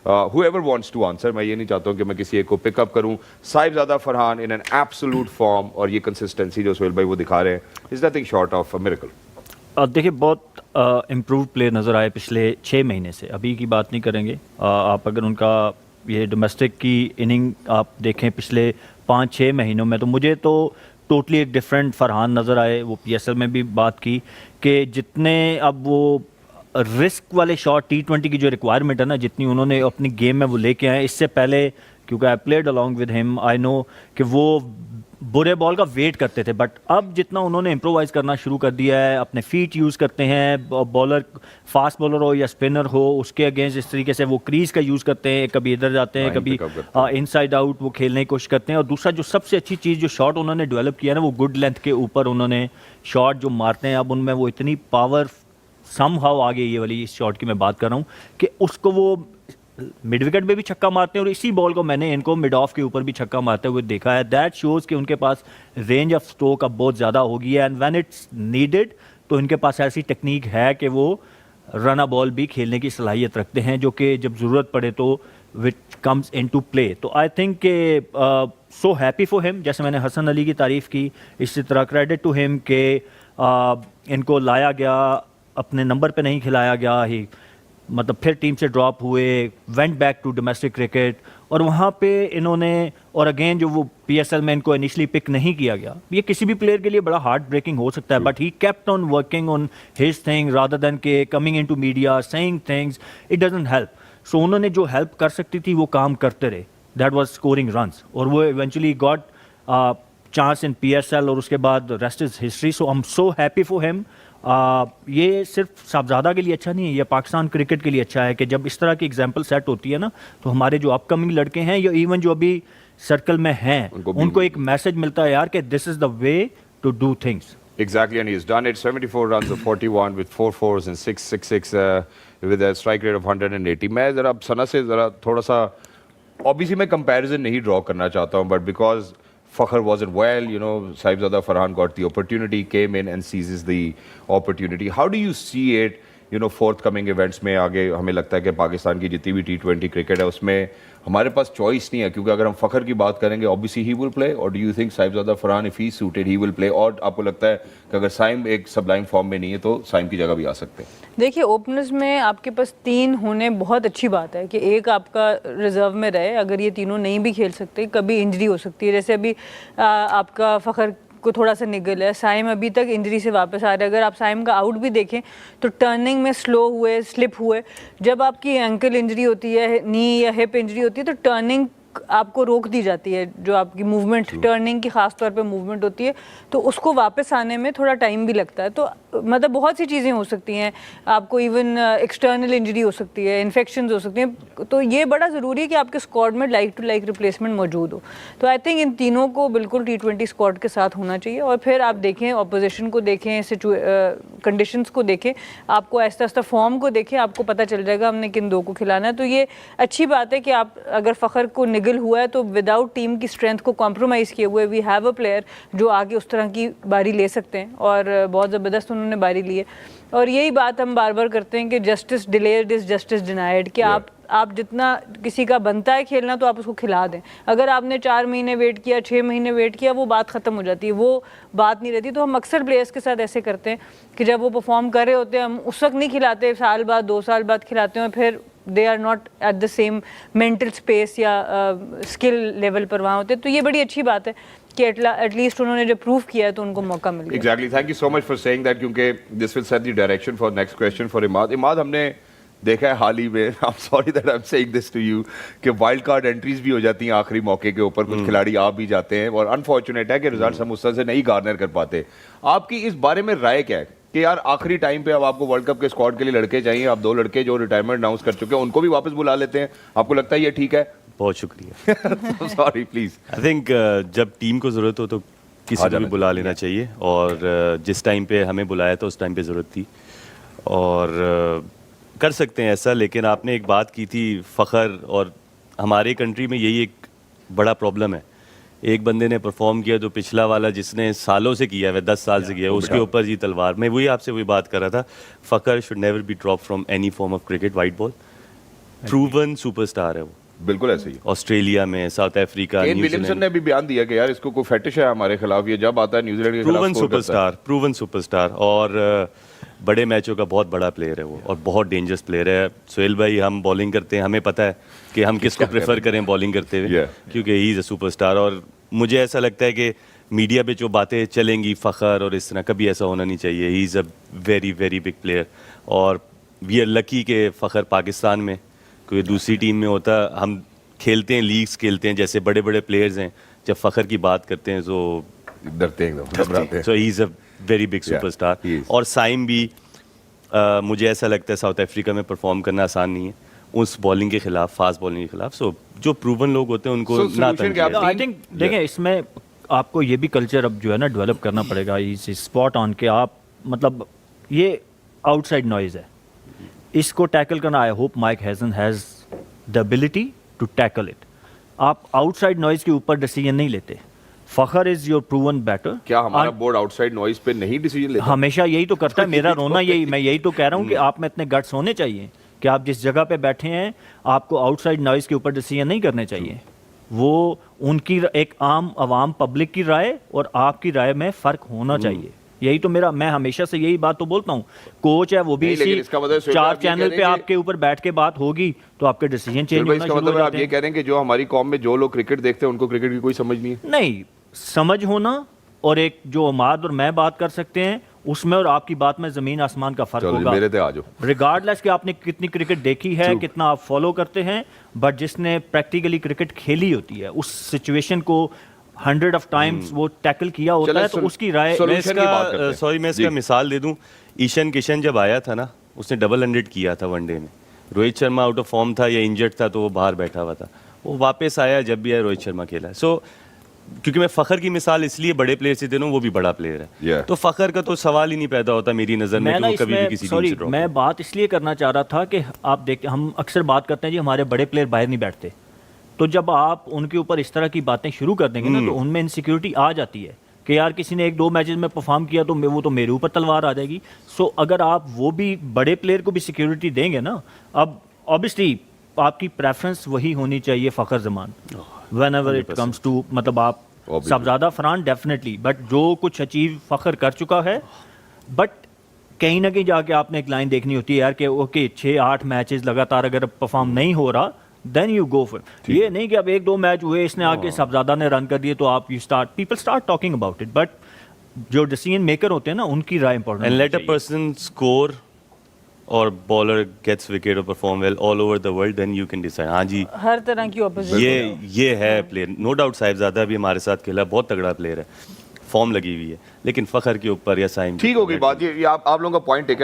whoever wants to answer, मैं ये नहीं चाहता हूँ कि मैं किसी एक को पिकअप करूँ. Sahibzada Farhan in an absolute form, और ये consistency जो सोहेल भाई वो दिखा रहे हैं, is nothing short of a miracle. देखिए बहुत इम्प्रूव प्ले नज़र आए पिछले 6 महीने से. अभी की बात नहीं करेंगे. आप अगर उनका ये डोमेस्टिक की इनिंग आप देखें पिछले 5-6 महीनों में, तो मुझे तो टोटली एक डिफरेंट फरहान नज़र आए. वो PSL में भी बात की कि जितने अब वो रिस्क वाले शॉट T20 की जो रिक्वायरमेंट है ना, जितनी उन्होंने अपनी गेम में वो लेके आए. इससे पहले क्योंकि I played along with him, I know कि वो बुरे बॉल का वेट करते थे, बट अब जितना उन्होंने इम्प्रोवाइज़ करना शुरू कर दिया है, अपने फीट यूज़ करते हैं. बॉलर फास्ट बॉलर हो या स्पिनर हो, उसके अगेंस्ट इस तरीके से वो क्रीज का यूज़ करते हैं. कभी इधर जाते हैं, कभी इनसाइड आउट वो खेलने की कोशिश करते हैं. और दूसरा जो सबसे अच्छी चीज़ जो शॉट उन्होंने डेवलप किया ना, वो गुड लेंथ के ऊपर उन्होंने शॉट जो मारते हैं, अब उनमें वो इतनी पावर समहाउ आ गई, ये वाली इस शॉट की मैं बात कर रहा हूँ, कि उसको वो मिड विकेट पे भी छक्का मारते हैं. और इसी बॉल को मैंने इनको मिड ऑफ के ऊपर भी छक्का मारते हुए देखा है. दैट शोज़ कि उनके पास रेंज ऑफ स्ट्रोक अब बहुत ज़्यादा हो गई है. एंड व्हेन इट्स नीडेड तो इनके पास ऐसी टेक्निक है कि वो रन बॉल भी खेलने की सलाहियत रखते हैं, जो कि जब ज़रूरत पड़े तो which comes in to play. तो आई थिंक के सो हैप्पी फॉर हिम. जैसे मैंने हसन अली की तारीफ़ की, इसी तरह क्रेडिट टू हिम के इनको लाया गया, अपने नंबर पे नहीं खिलाया गया ही, मतलब फिर टीम से ड्रॉप हुए, went back to domestic cricket, और वहाँ पे इन्होंने, और अगेन जो वो PSL में इनको इनिशियली पिक नहीं किया गया, ये किसी भी प्लेयर के लिए बड़ा हार्ट ब्रेकिंग हो सकता है, but he kept on working on his thing rather than के coming into media saying things. It doesn't help. So उन्होंने जो हेल्प कर सकती थी वो काम करते रहे. दैट वाज स्कोरिंग रन्स, और वो eventually got chance in PSL, और उसके बाद rest is history. So I am so happy for him. ये सिर्फ साहबजादा के लिए अच्छा नहीं है, ये पाकिस्तान क्रिकेट के लिए अच्छा है कि जब इस तरह की एग्जांपल सेट होती है ना, तो हमारे जो अपकमिंग लड़के हैं या इवन जो अभी सर्कल में हैं, उनको एक मैसेज मिलता है यार कि this is the way to do things. Exactly, and he's done it. 74 runs of 41 with 4 fours and 6 6 with a strike rate of 180. मैं ज़रा अब सना से ज़रा थोड़ा सा obviously मैं comparison नहीं draw करना चाहता हूँ, but because Fakhr wasn't well, you know, Saibzada Farhan got the opportunity, came in and seizes the opportunity. How do you see it, you know, forthcoming events में आगे? हमें लगता है कि पाकिस्तान की जितनी भी T20 क्रिकेट है उसमें हमारे पास चॉइस नहीं है, क्योंकि अगर हम फखर की बात करेंगे ऑब्वियसली ही विल प्ले, और do you think Sahibzada Farhan if he suited he will play, और आपको लगता है कि अगर साइम एक सबलाइन फॉर्म में नहीं है तो साइम की जगह भी आ सकते हैं? देखिए, ओपनर्स में आपके पास 3 होने बहुत अच्छी बात है कि एक आपका रिजर्व में रहे. अगर ये तीनों नहीं भी खेल सकते, कभी इंजरी हो सकती है. जैसे अभी आपका फखर को थोड़ा सा निगल है, साइम अभी तक इंजरी से वापस आ रहे हैं. अगर आप साइम का आउट भी देखें तो टर्निंग में स्लो हुए, स्लिप हुए. जब आपकी एंकल इंजरी होती है, नी या हिप इंजरी होती है, तो टर्निंग आपको रोक दी जाती है. जो आपकी मूवमेंट, टर्निंग की खास तौर पे मूवमेंट होती है, तो उसको वापस आने में थोड़ा टाइम भी लगता है. तो मतलब बहुत सी चीज़ें हो सकती हैं. आपको इवन एक्सटर्नल इंजरी हो सकती है, इन्फेक्शंस हो सकती हैं. तो ये बड़ा ज़रूरी है कि आपके स्क्वाड में लाइक टू लाइक रिप्लेसमेंट मौजूद हो. तो आई थिंक इन तीनों को बिल्कुल T20 स्क्वाड के साथ होना चाहिए. और फिर आप देखें, ऑपोजिशन को देखें, कंडीशंस को देखें, आपको आहिस्ता आहिस्ता फॉर्म को देखें, आपको पता चल जाएगा हमने किन 2 को खिलाना है. तो ये अच्छी बात है कि आप अगर फ़खर को निगल हुआ है तो विदाउट टीम की स्ट्रेंथ को कॉम्प्रोमाइज़ किए हुए वी हैव अ प्लेयर जो आगे उस तरह की बारी ले सकते हैं. और बहुत ज़बरदस्त उन्होंने बारी ली है. और यही बात हम बार बार करते हैं कि justice delayed is justice denied, कि आप जितना किसी का बनता है खेलना तो आप उसको खिला दें. अगर आपने 4 महीने वेट किया, 6 महीने वेट किया, वो बात ख़त्म हो जाती है, वो बात नहीं रहती. तो हम अक्सर प्लेयर्स के साथ ऐसे करते हैं कि जब वो परफॉर्म कर रहे होते हैं हम उस वक्त नहीं खिलाते, साल बाद 2 साल बाद खिलाते हैं, फिर they are not at the same mental space या स्किल लेवल पर वहाँ होते. तो ये बड़ी अच्छी बात है कि एटलीस्ट उन्होंने जब प्रूव किया है तो उनको मौका मिल गया. Exactly, thank you so much for saying that, क्योंकि this will set the direction for next question for Imad. Imad, हमने देखा है हाल ही में, I am sorry that I am saying this to you, कि वाइल्ड कार्ड एंट्रीज भी हो जाती हैं आखिरी मौके के ऊपर. कुछ खिलाड़ी आ भी जाते हैं, और अनफॉर्चुनेट है कि रिजल्ट हम उस तरह से नहीं गार्नर कर पाते. आपकी इस बारे में राय क्या है कि यार आखिरी टाइम पे अब आपको वर्ल्ड कप के स्क्वाड के लिए लड़के चाहिए, आप 2 लड़के जो रिटायरमेंट अनाउंस कर चुके हैं उनको भी वापस बुला लेते हैं, आपको लगता है ये ठीक है? बहुत शुक्रिया. Sorry, please. आई थिंक जब टीम को ज़रूरत हो तो किसी को भी बुला लेना चाहिए, और जिस टाइम पे हमें बुलाया था उस टाइम पे ज़रूरत थी, और कर सकते हैं ऐसा. लेकिन आपने एक बात की थी फ़खर, और हमारे कंट्री में यही एक बड़ा प्रॉब्लम है. एक बंदे ने परफॉर्म किया तो पिछला वाला जिसने सालों से किया है, 10 साल से किया है, उसके ऊपर जी तलवार. मैं वही आपसे वही बात कर रहा था, Fakhar should never be drop from any form of cricket, white ball. Proven superstar है वो, बिल्कुल ऐसे ही है। ऑस्ट्रेलिया में, साउथ अफ्रीका, केन विलियमसन ने भी बयान दिया कि यार इसको कोई फेटिश है हमारे खिलाफ, ये जब आता है न्यूजीलैंड के खिलाफ प्रूवन स्कोर करता है। सुपरस्टार, प्रूवन सुपरस्टार, और बड़े मैचों का बहुत बड़ा प्लेयर है वो, और बहुत डेंजरस प्लेयर है। सोहेल भाई, हम बॉलिंग करते हैं, हमें पता है कि हम किसको प्रेफर करें बॉलिंग करते हुए, Yeah. क्योंकि ही इज़ अ सुपरस्टार। और मुझे ऐसा लगता है कि मीडिया पे जो बातें चलेंगी फ़खर और इस तरह, कभी ऐसा होना नहीं चाहिए। ही is a very very big player, और वी आर लकी के फ़खर पाकिस्तान में, कोई दूसरी टीम में होता, हम खेलते हैं, लीग्स खेलते हैं, जैसे बड़े बड़े प्लेयर्स हैं, जब फ़खर की बात करते हैं तो डरते हैं एकदम, घबराते हैं। So he is a very big Yeah, superstar. he is. और साइम भी, मुझे ऐसा लगता है साउथ अफ्रीका में परफॉर्म करना आसान नहीं है उस बॉलिंग के खिलाफ, फास्ट बॉलिंग के खिलाफ। सो जो प्रूवन लोग होते हैं उनको So, ना solution क्या तंग है? आई थिंक देखें, इसमें आपको ये भी कल्चर अब जो है ना डेवलप करना पड़ेगा, इस स्पॉट ऑन के आप, मतलब ये आउटसाइड नॉइज है, इसको टैकल करना। I hope Mike Hesson has the ability to tackle it. आप आउटसाइड नॉइज के ऊपर डिसीजन नहीं लेते। Fakhar is your proven batter. क्या हमारा बोर्ड आउटसाइड नॉइज पे नहीं डिसीजन लेता? हमेशा यही तो करता है। मेरा रोना यही, मैं यही तो कह रहा हूँ कि आप में इतने गट्स होने चाहिए कि आप जिस जगह पे बैठे हैं आपको आउटसाइड नॉइज के ऊपर डिसीजन नहीं करने चाहिए। वो उनकी एक आम आवाम पब्लिक की राय और आपकी राय में फ़र्क होना चाहिए। यही तो मेरा, मैं हमेशा से यही बात तो बोलता हूँ। कोच है वो भी नहीं, लेकिन इसी इसका मतलब सोहेल 4 भाई, आप ये चैनल कह पे रहे हैं आपके ऊपर बैठ के बात होगी तो आपके डिसीजन चेंज होना इसका शुरू मतलब हो है आप जाते ये हैं। कह रहे हैं कि जो हमारी कौम में जो लोग क्रिकेट देखते हैं उनको क्रिकेट की कोई समझ नहीं है? नहीं, समझ होना और एक जो अमाद और मैं बात कर सकते हैं उसमें और आपकी बात में ज़मीन आसमान का फ़र्क चलो होगा। मेरे पे आ जाओ। रिगार्डलेस कि आपने कितनी क्रिकेट देखी है, True. कितना आप फॉलो करते हैं, बट जिसने प्रैक्टिकली क्रिकेट खेली होती है, उस सिचुएशन को 100 ऑफ टाइम्स वो टैकल किया होता चलो, है, तो उसकी राय मैं solution की बात करते हैं। सॉरी, मैं इसका जी। मिसाल दे दूं। ईशान किशन जब आया था ना, उसने डबल 100 किया था वनडे में। Rohit Sharma out of form था या इंजर्ड था तो वो बाहर बैठा हुआ था। वो वापस आया, जब भी आया रोहित शर्मा खेला। सो क्योंकि मैं फ़खर की मिसाल इसलिए बड़े प्लेयर से दे रहा हूँ, वो भी बड़ा प्लेयर है। Yeah. तो फ़खर का तो सवाल ही नहीं पैदा होता मेरी नज़र में मैं कि ना वो कभी भी इसमें, किसी टीम सॉरी, से ड्रॉप मैं बात इसलिए करना चाह रहा था कि आप देखते, हम अक्सर बात करते हैं जी हमारे बड़े प्लेयर बाहर नहीं बैठते, तो जब आप उनके ऊपर इस तरह की बातें शुरू कर देंगे ना तो उनमें इनसिक्योरिटी आ जाती है कि यार किसी ने 1-2 मैचेस में परफॉर्म किया तो वो तो मेरे ऊपर तलवार आ जाएगी। सो अगर आप वो भी बड़े प्लेयर को भी सिक्योरिटी देंगे ना, अब ऑब्वियसली आपकी प्रेफरेंस वही होनी चाहिए Fakhar Zaman whenever it comes to, मतलब आप Obviously. सबज़्यादा फरहान डेफिनेटली, बट जो कुछ अचीव फ़खर कर चुका है, बट कहीं ना कहीं जाके आपने एक लाइन देखनी होती है यार कि ओके 6-8 मैचेस लगातार अगर परफॉर्म नहीं हो रहा देन यू गो फॉर। ये नहीं कि अब 1-2 मैच हुए, इसने आके सबज़्यादा ने रन कर दिए तो आप people start talking about it, but जो डिसीजन मेकर होते हैं ना उनकी राय important and let a person score और बॉलर गेट्स विकेट और perform well all over the world, then you can decide. हाँ जी, हर तरह की ऑपोजिशन। ये है प्लेयर, नो डाउट। साहिबजादा भी हमारे साथ खेला, बहुत तगड़ा प्लेयर है, फॉर्म लगी हुई है, लेकिन फ़खर के ऊपर या साइम ठीक होगी बात, ये आप लोगों का पॉइंट टेकन